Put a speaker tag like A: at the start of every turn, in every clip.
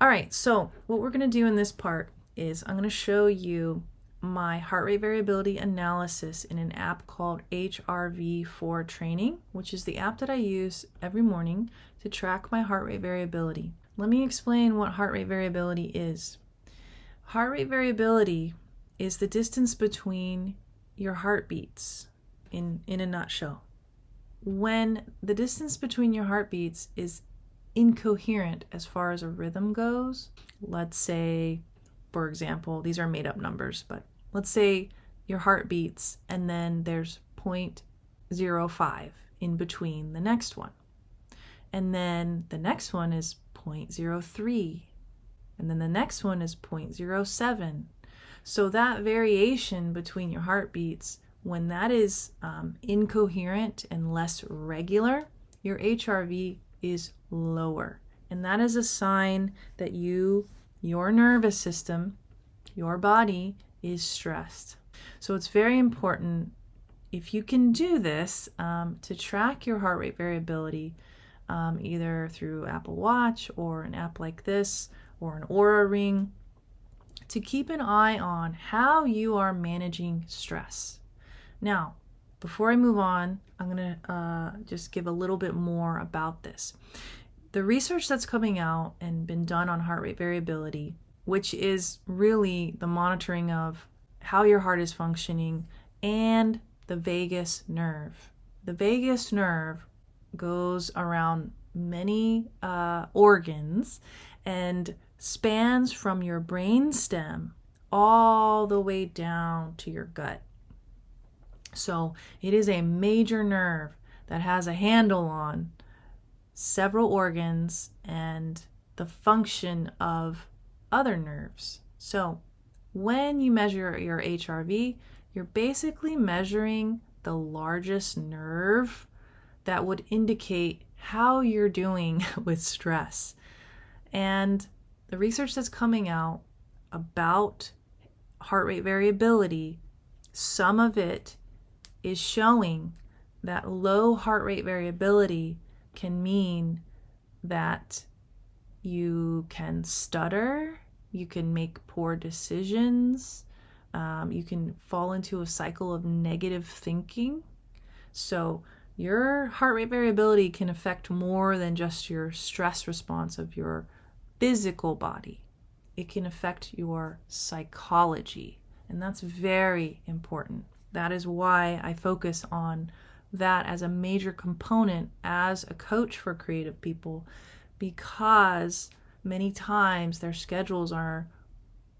A: All right, so what we're going to do in this part is I'm going to show you my heart rate variability analysis in an app called HRV Tracking, which is the app that I use every morning to track my heart rate variability. Let me explain what heart rate variability is. Heart rate variability is the distance between your heartbeats in a nutshell. When the distance between your heartbeats is incoherent as far as a rhythm goes, let's say, for example, these are made up numbers, but let's say your heart beats and then there's 0.05 in between the next one. And then the next one is 0.03. And then the next one is 0.07. So that variation between your heartbeats, when that is incoherent and less regular, your HRV is lower. And that is a sign that your nervous system, your body is stressed. So it's very important, if you can do this, to track your heart rate variability, either through Apple Watch or an app like this or an Oura Ring, to keep an eye on how you are managing stress. Now, before I move on, I'm going to just give a little bit more about this. The research that's coming out and been done on heart rate variability, which is really the monitoring of how your heart is functioning and the vagus nerve. The vagus nerve goes around many organs and spans from your brain stem all the way down to your gut. So it is a major nerve that has a handle on several organs and the function of other nerves. So when you measure your HRV, you're basically measuring the largest nerve that would indicate how you're doing with stress. And the research that's coming out about heart rate variability, some of it is showing that low heart rate variability can mean that you can stutter, you can make poor decisions, you can fall into a cycle of negative thinking. So your heart rate variability can affect more than just your stress response of your physical body. It can affect your psychology, and that's very important. That is why I focus on that as a major component as a coach for creative people, because many times their schedules are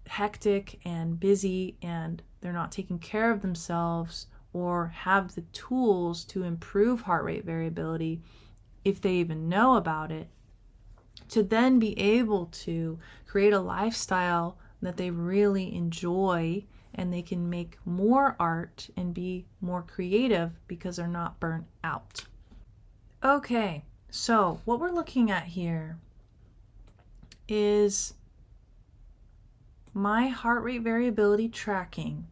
A: hectic and busy and they're not taking care of themselves or have the tools to improve heart rate variability, if they even know about it, to then be able to create a lifestyle that they really enjoy, and they can make more art and be more creative because they're not burnt out. Okay, so what we're looking at here is my heart rate variability tracking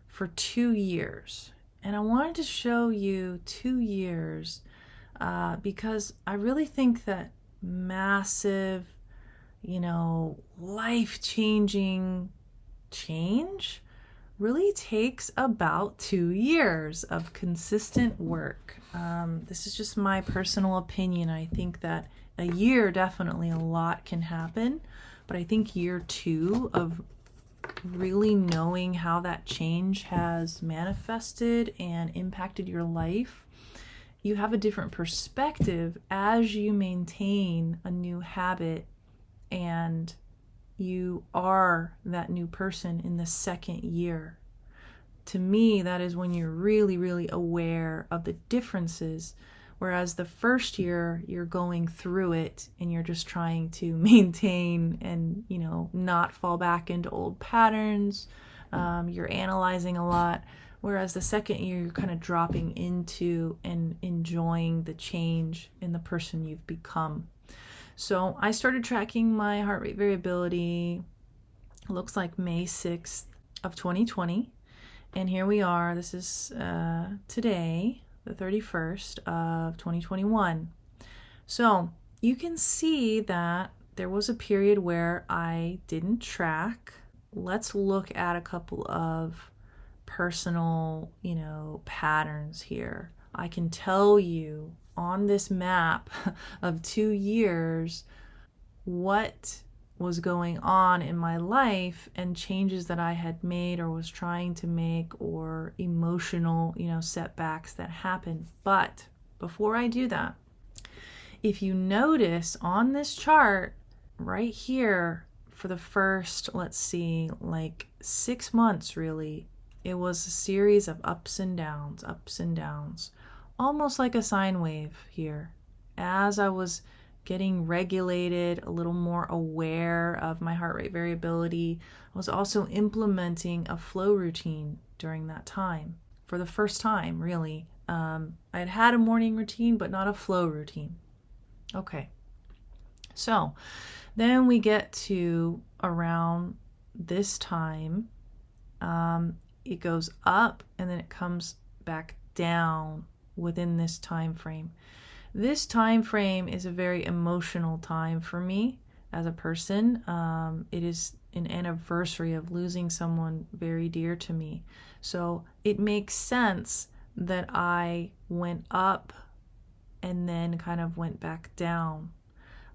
A: for 2 years. And I wanted to show you 2 years because I really think that massive, life-changing change really takes about 2 years of consistent work. This is just my personal opinion. I think that a year, definitely a lot can happen, but I think year 2 of really knowing how that change has manifested and impacted your life, you have a different perspective as you maintain a new habit and you are that new person in the second year. To me, that is when you're really, really aware of the differences. Whereas the first year, you're going through it and you're just trying to maintain and, not fall back into old patterns. You're analyzing a lot. Whereas the second year, you're kind of dropping into and enjoying the change in the person you've become. So I started tracking my heart rate variability, looks like May 6th of 2020. And here we are. This is today, the 31st of 2021. So you can see that there was a period where I didn't track. Let's look at a couple of personal, patterns here. I can tell you on this map of 2 years what was going on in my life and changes that I had made or was trying to make, or emotional, setbacks that happened. But before I do that, if you notice on this chart right here, for the first, let's see, like 6 months really, it was a series of ups and downs, almost like a sine wave here. As I was getting regulated, a little more aware of my heart rate variability, I was also implementing a flow routine during that time. For the first time, really. I had had a morning routine, but not a flow routine. Okay, so then we get to around this time. It goes up and then it comes back down within this time frame. This time frame is a very emotional time for me as a person. It is an anniversary of losing someone very dear to me. So it makes sense that I went up and then kind of went back down.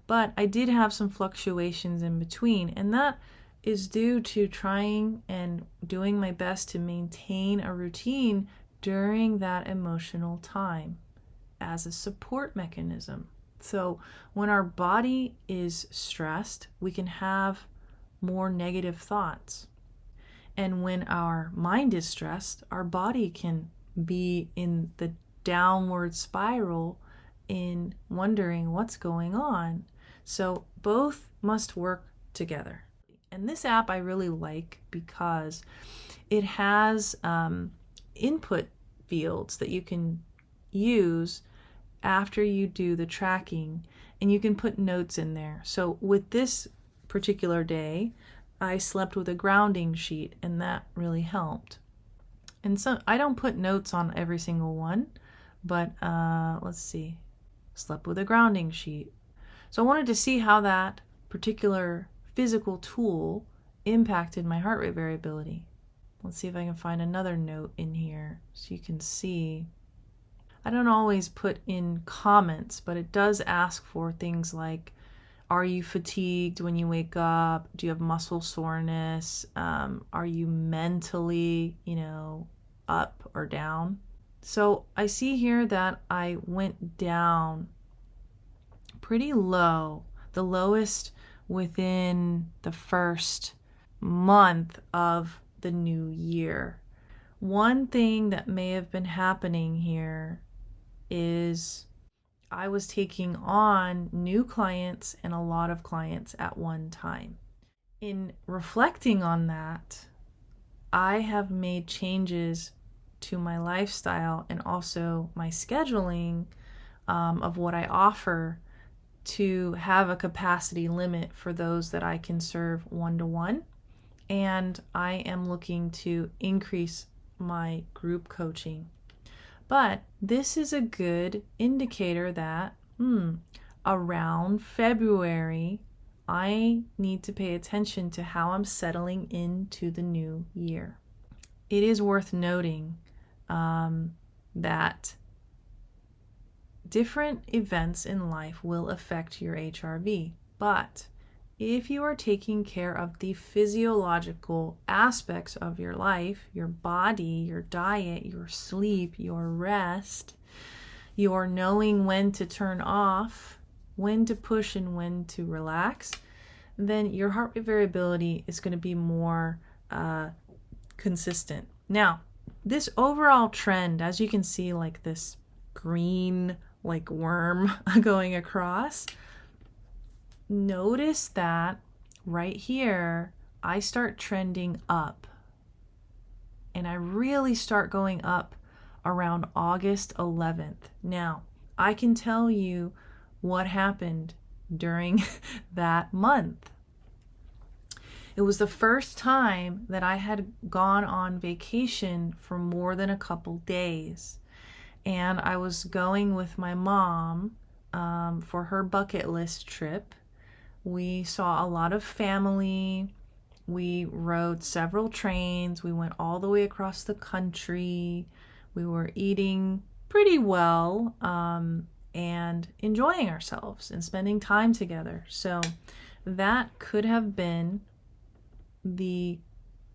A: But I did have some fluctuations in between, and that is due to trying and doing my best to maintain a routine during that emotional time as a support mechanism. So when our body is stressed, we can have more negative thoughts. And when our mind is stressed, our body can be in the downward spiral in wondering what's going on. So both must work together. And this app I really like because it has input fields that you can use after you do the tracking, and you can put notes in there. So with this particular day, I slept with a grounding sheet, and that really helped. And so I don't put notes on every single one, but let's see, slept with a grounding sheet. So I wanted to see how that particular physical tool impacted my heart rate variability. Let's see if I can find another note in here so you can see. I don't always put in comments, but it does ask for things like, are you fatigued when you wake up? Do you have muscle soreness? Are you mentally, up or down? So I see here that I went down pretty low, the lowest within the first month of the new year. One thing that may have been happening here is I was taking on new clients and a lot of clients at one time. In reflecting on that, I have made changes to my lifestyle and also my scheduling of what I offer to have a capacity limit for those that I can serve one-to-one. And I am looking to increase my group coaching. But this is a good indicator that around February, I need to pay attention to how I'm settling into the new year. It is worth noting that different events in life will affect your HRV, but if you are taking care of the physiological aspects of your life, your body, your diet, your sleep, your rest, your knowing when to turn off, when to push and when to relax, then your heart rate variability is going to be more consistent. Now, this overall trend, as you can see, like this green like worm going across, notice that right here, I start trending up. And I really start going up around August 11th. Now, I can tell you what happened during that month. It was the first time that I had gone on vacation for more than a couple days. And I was going with my mom for her bucket list trip. We saw a lot of family. We rode several trains. We went all the way across the country. We were eating pretty well, and enjoying ourselves and spending time together. So that could have been the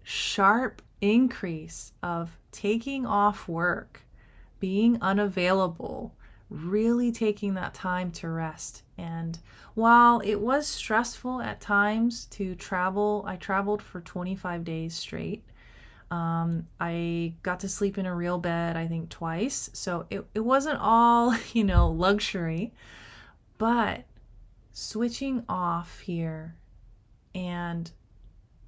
A: sharp increase of taking off work, being unavailable, really taking that time to rest. And while it was stressful at times to travel, I traveled for 25 days straight. I got to sleep in a real bed, I think twice. So it wasn't all, luxury, but switching off here and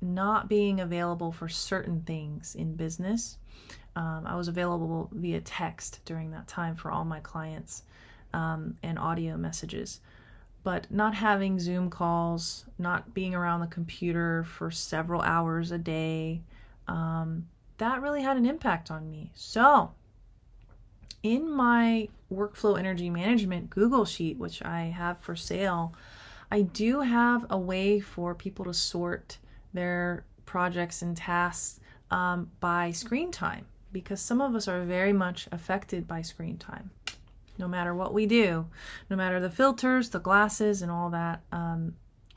A: not being available for certain things in business. I was available via text during that time for all my clients, and audio messages. But not having Zoom calls, not being around the computer for several hours a day, that really had an impact on me. So in my workflow energy management Google Sheet, which I have for sale, I do have a way for people to sort their projects and tasks by screen time, because some of us are very much affected by screen time. No matter what we do, no matter the filters, the glasses, and all that,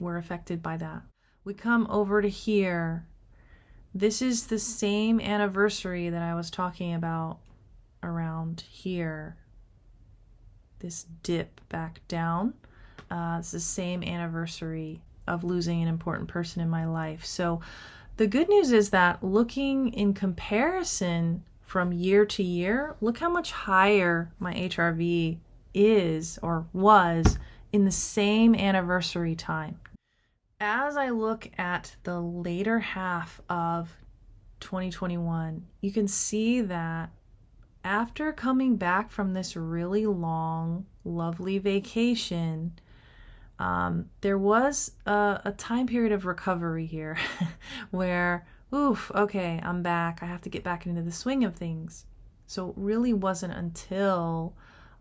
A: we're affected by that. We come over to here. This is the same anniversary that I was talking about around here. This dip back down. It's the same anniversary of losing an important person in my life. So the good news is that looking in comparison from year to year, look how much higher my HRV is or was in the same anniversary time. As I look at the later half of 2021, you can see that after coming back from this really long, lovely vacation, there was a time period of recovery here where, okay, I'm back. I have to get back into the swing of things. So it really wasn't until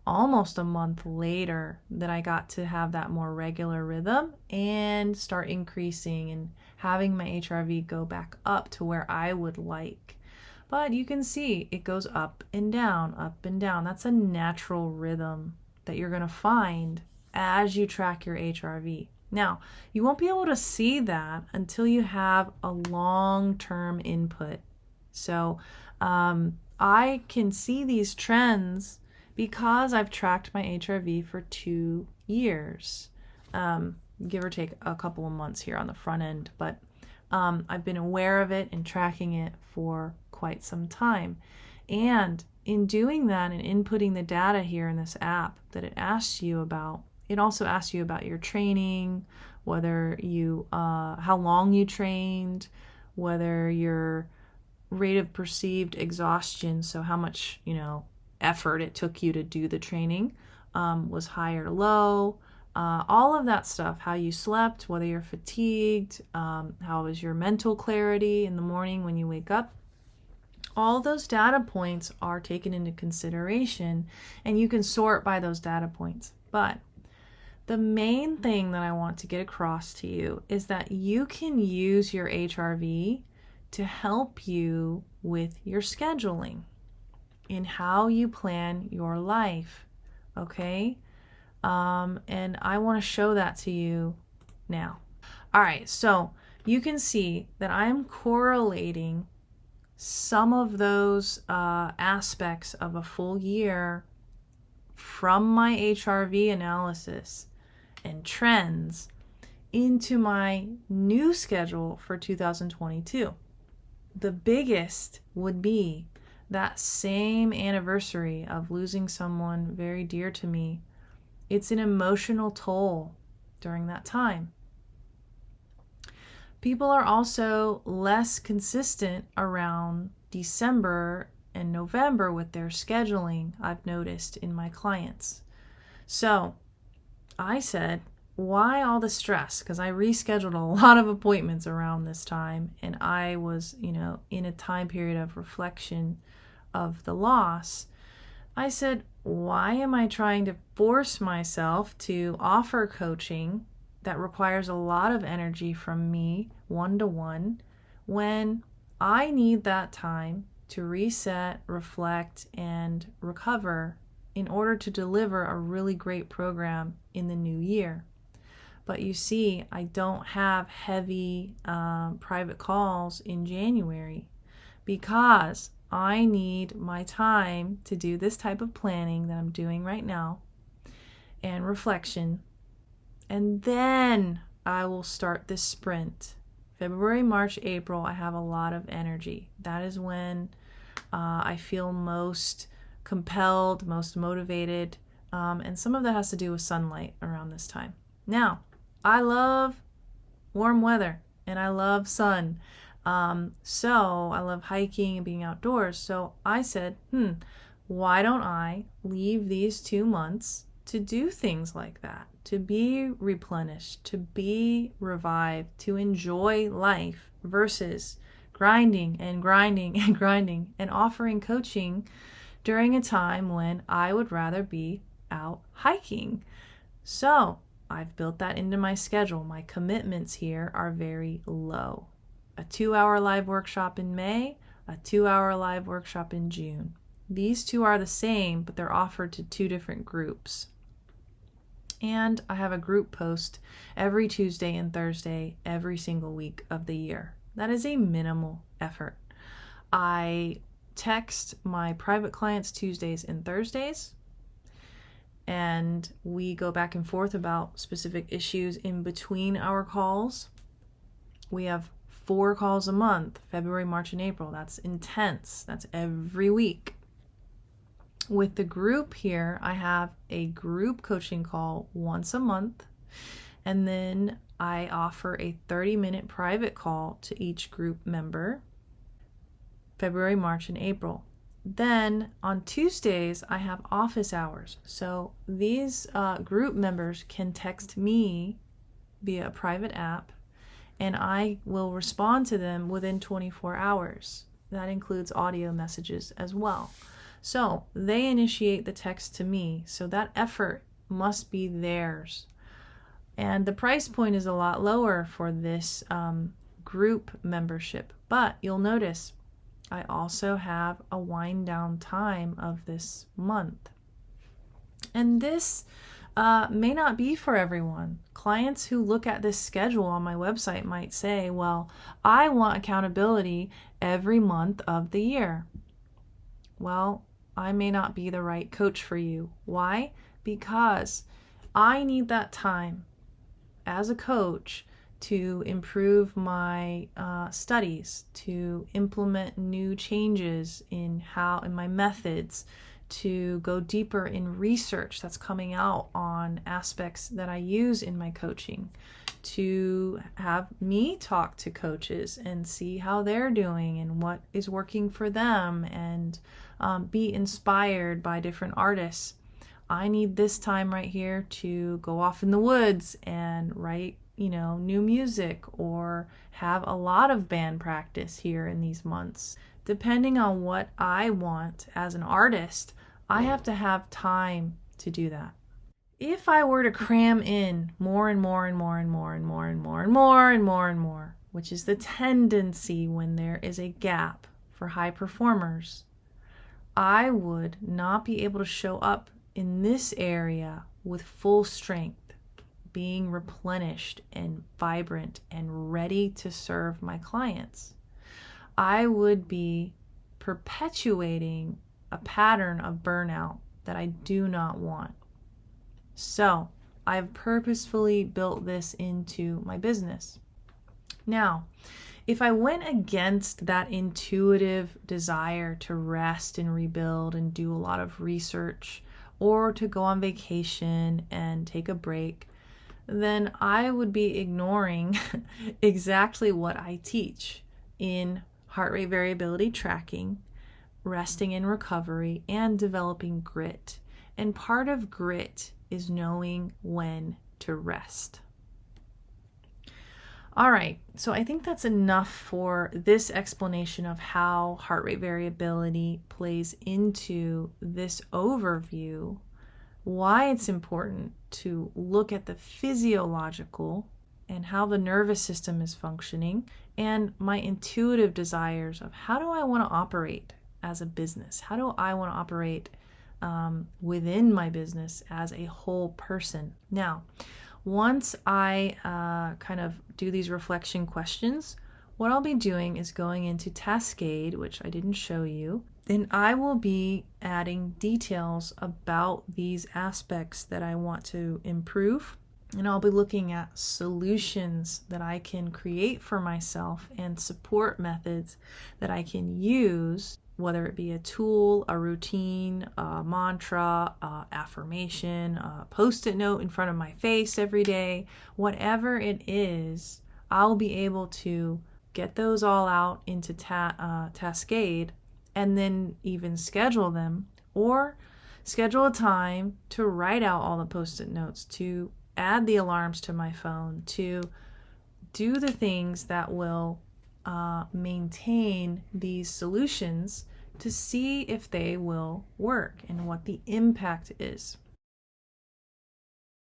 A: almost a month later that I got to have that more regular rhythm and start increasing and having my HRV go back up to where I would like. But you can see it goes up and down, up and down. That's a natural rhythm that you're going to find as you track your HRV. Now, you won't be able to see that until you have a long-term input. So I can see these trends because I've tracked my HRV for 2 years, give or take a couple of months here on the front end. But I've been aware of it and tracking it for quite some time. And in doing that and inputting the data here in this app that it asks you about, it also asks you about your training, whether you, how long you trained, whether your rate of perceived exhaustion, so how much, effort it took you to do the training, was high or low, all of that stuff, how you slept, whether you're fatigued, how is your mental clarity in the morning when you wake up. All those data points are taken into consideration, and you can sort by those data points. But the main thing that I want to get across to you is that you can use your HRV to help you with your scheduling in how you plan your life, okay? And I want to show that to you now. All right, so you can see that I'm correlating some of those aspects of a full year from my HRV analysis and trends into my new schedule for 2022. The biggest would be that same anniversary of losing someone very dear to me. It's an emotional toll during that time. People are also less consistent around December and November with their scheduling, I've noticed in my clients. So I said, why all the stress? Because I rescheduled a lot of appointments around this time, and I was, in a time period of reflection of the loss. I said, why am I trying to force myself to offer coaching that requires a lot of energy from me one-to-one when I need that time to reset, reflect, and recover in order to deliver a really great program in the new year. But you see, I don't have heavy private calls in January because I need my time to do this type of planning that I'm doing right now and reflection. And then I will start this sprint. February, March, April, I have a lot of energy. That is when I feel most compelled, most motivated, and some of that has to do with sunlight around this time. Now, I love warm weather and I love sun. So I love hiking and being outdoors. So I said, why don't I leave these 2 months to do things like that, to be replenished, to be revived, to enjoy life versus grinding and grinding and grinding and offering coaching during a time when I would rather be out hiking. So I've built that into my schedule. My commitments here are very low. A 2-hour live workshop in May, a 2-hour live workshop in June. These two are the same, but they're offered to 2 different groups. And I have a group post every Tuesday and Thursday every single week of the year. That is a minimal effort. I text my private clients Tuesdays and Thursdays, and we go back and forth about specific issues in between our calls. We have 4 calls a month, February, March, and April. That's intense. That's every week. With the group here, I have a group coaching call once a month, and then I offer a 30-minute private call to each group member, February, March, and April. Then on Tuesdays, I have office hours. So these group members can text me via a private app, and I will respond to them within 24 hours. That includes audio messages as well. So they initiate the text to me, so that effort must be theirs. And the price point is a lot lower for this group membership. But you'll notice I also have a wind down time of this month. And this may not be for everyone. Clients who look at this schedule on my website might say, well, I want accountability every month of the year. Well, I may not be the right coach for you. Why? Because I need that time as a coach to improve my studies, to implement new changes in my methods, to go deeper in research that's coming out on aspects that I use in my coaching, to have me talk to coaches and see how they're doing and what is working for them, and be inspired by different artists. I need this time right here to go off in the woods and write, new music, or have a lot of band practice here in these months. Depending on what I want as an artist, I have to have time to do that. If I were to cram in more and more and more and more and more and more and more and more and more, which is the tendency when there is a gap for high performers, I would not be able to show up in this area with full strength, being replenished and vibrant and ready to serve my clients. I would be perpetuating a pattern of burnout that I do not want. So I've purposefully built this into my business. Now, if I went against that intuitive desire to rest and rebuild and do a lot of research, or to go on vacation and take a break, then I would be ignoring exactly what I teach in heart rate variability tracking, resting and recovery, and developing grit. And part of grit is knowing when to rest. All right, so I think that's enough for this explanation of how heart rate variability plays into this overview why it's important to look at the physiological and how the nervous system is functioning, and my intuitive desires of how do I want to operate as a business? How do I want to operate within my business as a whole person? Now, once I kind of do these reflection questions, what I'll be doing is going into Cascade, which I didn't show you, and I will be adding details about these aspects that I want to improve. And I'll be looking at solutions that I can create for myself and support methods that I can use, whether it be a tool, a routine, a mantra, a affirmation, a post-it note in front of my face every day, whatever it is, I'll be able to get those all out into Cascade, and then even schedule them, or schedule a time to write out all the post-it notes, to add the alarms to my phone, to do the things that will maintain these solutions, to see if they will work and what the impact is.